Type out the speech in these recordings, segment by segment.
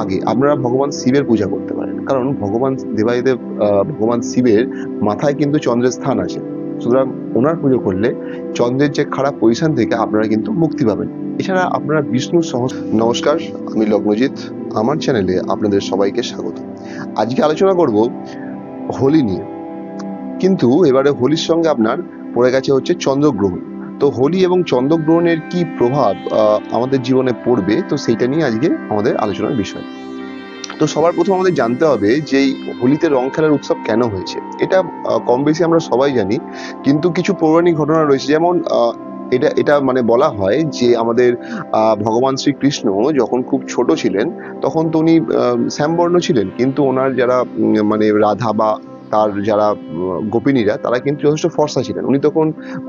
আগে আপনারা ভগবান শিবের পূজা করতে পারেন, কারণ ভগবান দেবাদিদেব ভগবান শিবের মাথায় কিন্তু চন্দ্রের স্থান আছে। সুতরাং ওনার পুজো করলে চন্দ্রের যে খারাপ পজিশন থেকে আপনারা কিন্তু মুক্তি পাবেন। এছাড়া আপনারা বিষ্ণুর নমস্কার, আমি লগ্নজিৎ। আমার চ্যানেলে আপনাদের সবাইকে স্বাগত। আজকে আলোচনা করব হোলি নিয়ে। কিন্তু এবারে হোলির সঙ্গে আপনার পড়ে গেছে হচ্ছে চন্দ্রগ্রহণ। তো হোলি এবং চন্দ্রগ্রহণের কি প্রভাব আমাদের জীবনে পড়বে, তো সেইটা নিয়ে আজকে আমাদের আলোচনার বিষয়। তো সবার প্রথম আমাদের জানতে হবে যে এই হোলিতে রং খেলার উৎসব কেন হয়েছে। এটা কম বেশি আমরা সবাই জানি, কিন্তু কিছু পৌরাণিক ঘটনা রয়েছে। যেমন এটা এটা মানে বলা হয় যে আমাদের ভগবান শ্রীকৃষ্ণ যখন খুব ছোট ছিলেন, তখন তো উনি শ্যামবর্ণ ছিলেন, কিন্তু ওনার যারা মানে রাধা বা তার যারা গোপিনীরা, তারা কিন্তু যথেষ্ট ফর্সা ছিলেন। উনি তখন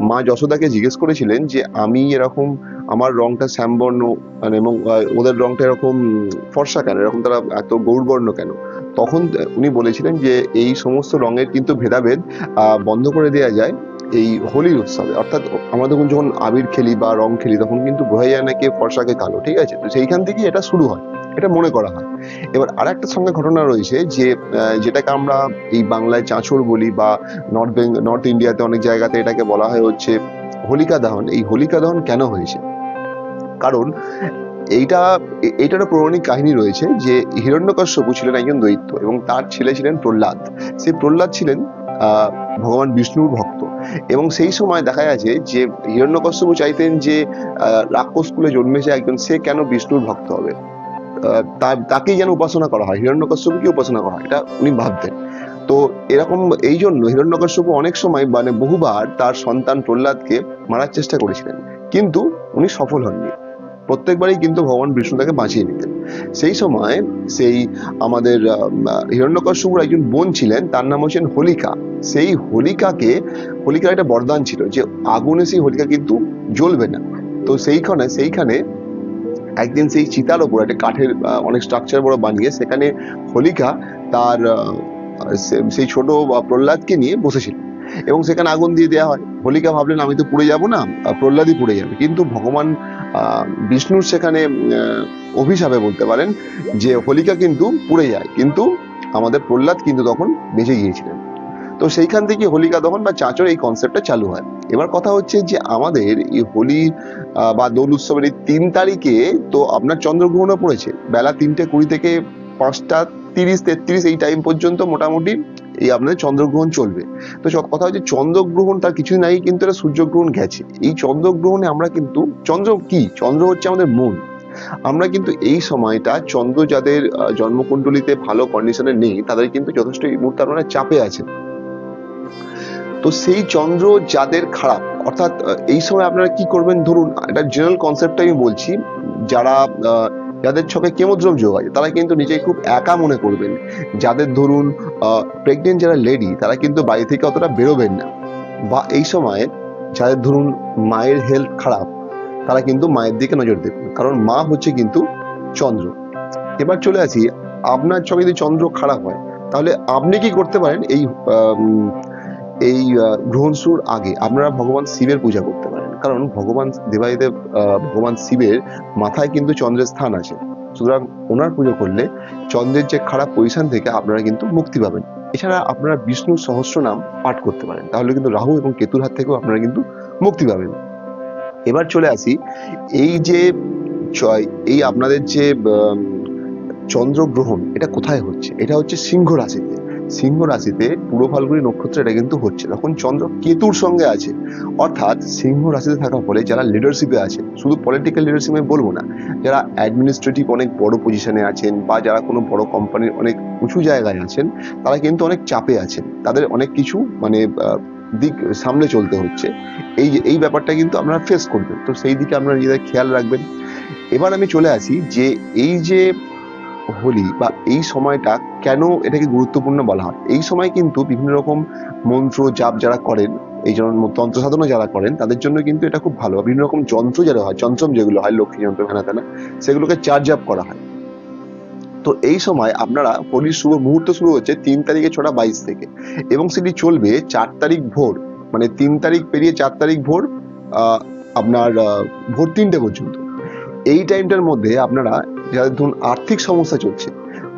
মা যশোদাকে জিজ্ঞেস করেছিলেন যে আমি এরকম, আমার রংটা শ্যামবর্ণ, মানে এবং ওদের রংটা এরকম ফর্সা কেন, এরকম তারা এত গৌরবর্ণ কেন। তখন উনি বলেছিলেন যে এই সমস্ত রঙের কিন্তু ভেদাভেদ বন্ধ করে দেওয়া যায় এই হোলির উৎসবে। অর্থাৎ আমরা যখন আবির খেলি বা রং খেলি, তখন কিন্তু বোঝা যায় না কে ফর্সা কে কালো, ঠিক আছে? তো সেইখান থেকেই এটা শুরু হয়, এটা মনে করা হয়। এবার আর একটা সঙ্গে ঘটনা রয়েছে যে যেটাকে আমরা এই বাংলায় চাঁচর বলি, বা নর্থ ইন্ডিয়াতে অনেক জায়গাতে এটাকে বলা হয় হচ্ছে হোলিকা দহন। এই হোলিকা দহন কেন হয়েছে? কারণ এইটা এইটার একটা পৌরাণিক কাহিনী রয়েছে যে হিরণ্যকশ্যপু ছিলেন একজন দৈত্য, এবং তার ছেলে ছিলেন প্রহ্লাদ। সেই প্রহ্লাদ ছিলেন ভগবান বিষ্ণুর ভক্ত, এবং সেই সময় দেখা গেছে যে হিরণ্যকশ্যপু চাইতেন যে রাক্ষস কুলে জন্মেছে একজন, সে কেন বিষ্ণুর ভক্ত হবে, তাকেই যেন উপাসনা করা হয়, হিরণ্যকশ্যপুকে উপাসনা করা হয়, এটা উনি ভাবতেন। তো এরকম এই জন্য হিরণ্যকশ্যপু অনেক সময় মানে বহুবার তার সন্তান প্রহ্লাদকে মারার চেষ্টা করেছিলেন, কিন্তু উনি সফল হননি। প্রত্যেকবারই কিন্তু ভগবান বিষ্ণু তাকে বাঁচিয়ে নিতেন। সেই সময় সেই আমাদের হিরণ্যকশ্যপুর একজন বোন ছিলেন, তার নাম হচ্ছেন হোলিকা। সেই হোলিকার একটা বরদান ছিল যে আগুনে সেই হোলিকা কিন্তু জ্বলবে না। তো সেইখানে একদিন সেই চিতার ওপর একটা কাঠের অনেক স্ট্রাকচার বড় বানিয়ে, সেখানে হোলিকা তার সেই ছোট প্রহ্লাদকে নিয়ে বসেছিল, এবং সেখানে আগুন দিয়ে দেওয়া হয়। হোলিকা ভাবলেন আমি তো পুড়ে যাব না, প্রহ্লাদই পুড়ে যাবে। কিন্তু ভগবান বিষ্ণুর সেখানে অভিশাপে বলতে পারেন যে হোলিকা কিন্তু পুড়ে যায়, কিন্তু আমাদের প্রহ্লাদ কিন্তু তখন বেঁচে গিয়েছিলেন। তো সেইখান থেকে হোলিকা দহন বা চাঁচর এই কনসেপ্টটা চালু হয়। এবার কথা হচ্ছে যে আমাদের এই হোলি বা দোল উৎসবের এই 3 তারিখে তো আপনার চন্দ্রগ্রহণও পড়েছে, বেলা 3:20 থেকে 5:30-33 এই টাইম পর্যন্ত মোটামুটি এই আপনাদের চন্দ্রগ্রহণ চলবে। তো সব কথা হচ্ছে চন্দ্রগ্রহণ তার কিছুদিন আগে কিন্তু একটা সূর্যগ্রহণ গেছে। এই চন্দ্রগ্রহণে আমরা কিন্তু, চন্দ্র হচ্ছে আমাদের মন। আমরা কিন্তু এই সময়টা চন্দ্র যাদের জন্মকুণ্ডলিতে ভালো কন্ডিশনে নেই, তাদের কিন্তু যথেষ্ট এই মুহূর্তে আপনারা চাপে আছেন। তো সেই চন্দ্র যাদের খারাপ, অর্থাৎ এই সময় আপনারা কি করবেন, ধরুন এটা জেনারেল কনসেপ্টটা আমি বলছি। যারা যাদের ছকে কেমোদ্রব যোগ আছে, তারা কিন্তু নিজেকে খুব একা মনে করবেন। যাদের ধরুন প্রেগনেন্ট যারা লেডি, তারা কিন্তু বাড়ি থেকে অতটা বেরোবেন না। বা এই সময় যাদের ধরুন মায়ের হেলথ খারাপ, তারা কিন্তু মায়ের দিকে নজর দেবেন, কারণ মা হচ্ছে কিন্তু চন্দ্র। এবার চলে আসি, আপনার ছকে যদি চন্দ্র খারাপ হয়, তাহলে আপনি কি করতে পারেন? এই গ্রহণ শুরুর আগে আপনারা ভগবান শিবের পূজা করতে পারেন, কারণ ভগবান দেবাদিদেব ভগবান শিবের মাথায় কিন্তু চন্দ্রের স্থান আছে। সুতরাং ওনার পুজো করলে চন্দ্রের যে খারাপ পজিশন থেকে আপনারা কিন্তু মুক্তি পাবেন। এছাড়া আপনারা বিষ্ণুর সহস্র নাম পাঠ করতে পারেন, তাহলে কিন্তু রাহু এবং কেতুর হাত থেকেও আপনারা কিন্তু মুক্তি পাবেন। এবার চলে আসি, এই যে এই আপনাদের যে চন্দ্রগ্রহণ, এটা কোথায় হচ্ছে? এটা হচ্ছে সিংহ রাশিতে। সিংহ রাশিতে পূর্ব ফাল্গুনী নক্ষত্রে এটা কিন্তু হচ্ছে, তখন চন্দ্র কেতুর সঙ্গে আছে। অর্থাৎ সিংহ রাশিতে থাকার ফলে যারা লিডারশিপে আছেন, শুধু পলিটিক্যাল লিডারশিপ আমি বলবো না, যারা অ্যাডমিনিস্ট্রেটিভ অনেক বড় পজিশনে আছেন, বা যারা কোনো বড় কোম্পানির অনেক উঁচু জায়গায় আছেন, তারা কিন্তু অনেক চাপে আছেন। তাদের অনেক কিছু মানে দিক সামলে চলতে হচ্ছে। এই ব্যাপারটা কিন্তু আপনারা ফেস করবেন, তো সেই দিকে আপনারা নিজেদের খেয়াল রাখবেন। এবার আমি চলে আসি যে এই যে হোলি বা এই সময়টা কেন এটাকে গুরুত্বপূর্ণ বলা হয়। এই সময় কিন্তু বিভিন্ন রকম মন্ত্র জাপ যারা করেন, এই যেমন তন্ত্র সাধনা যারা করেন, তাদের জন্য কিন্তু এটা খুব ভালো। বিভিন্ন রকম যন্ত্র যারা হয়, যন্ত্রম যেগুলো হয়, লক্ষ্মী যন্ত্র, হেনা তেনা, সেগুলোকে চার্জ আপ করা হয়। তো এই সময় আপনারা হোলির শুভ মুহূর্ত শুরু হচ্ছে 3 তারিখে 6:22 থেকে, এবং সেটি চলবে 4 তারিখ ভোর, মানে 3 তারিখ পেরিয়ে 4 তারিখ ভোর আপনার ভোর 3টে পর্যন্ত। এই টাইমটার মধ্যে আপনারা যাদের ধরুন আর্থিক সমস্যা চলছে,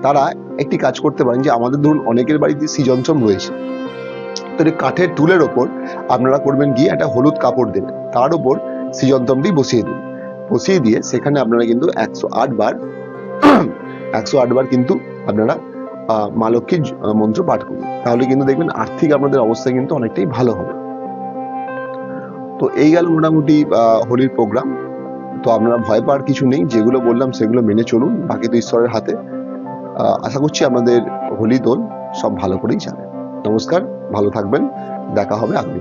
তারা একটি কাজ করতে পারেন যে আমাদের ধরুন অনেকের বাড়িতে সৃজনশ্রম রয়েছে, তো এই কাঠের টুলের ওপর আপনারা করবেন গিয়ে একটা হলুদ কাপড় দেবেন, তার উপর সৃজনতমটি বসিয়ে দিন, বসিয়ে দিয়ে সেখানে আপনারা কিন্তু 108 বার 108 বার কিন্তু আপনারা মা লক্ষ্মীর মন্ত্র পাঠ করুন, তাহলে কিন্তু দেখবেন আর্থিক আপনাদের অবস্থা কিন্তু অনেকটাই ভালো হবে। তো এই গেল মোটামুটি হোলির প্রোগ্রাম। তো আপনারা ভয় পাওয়ার কিছু নেই, যেগুলো বললাম সেগুলো মেনে চলুন, বাকি তো ঈশ্বরের হাতে। আশা করছি আমাদের হোলি দোল সব ভালো করেই যাবে। নমস্কার, ভালো থাকবেন, দেখা হবে আগামী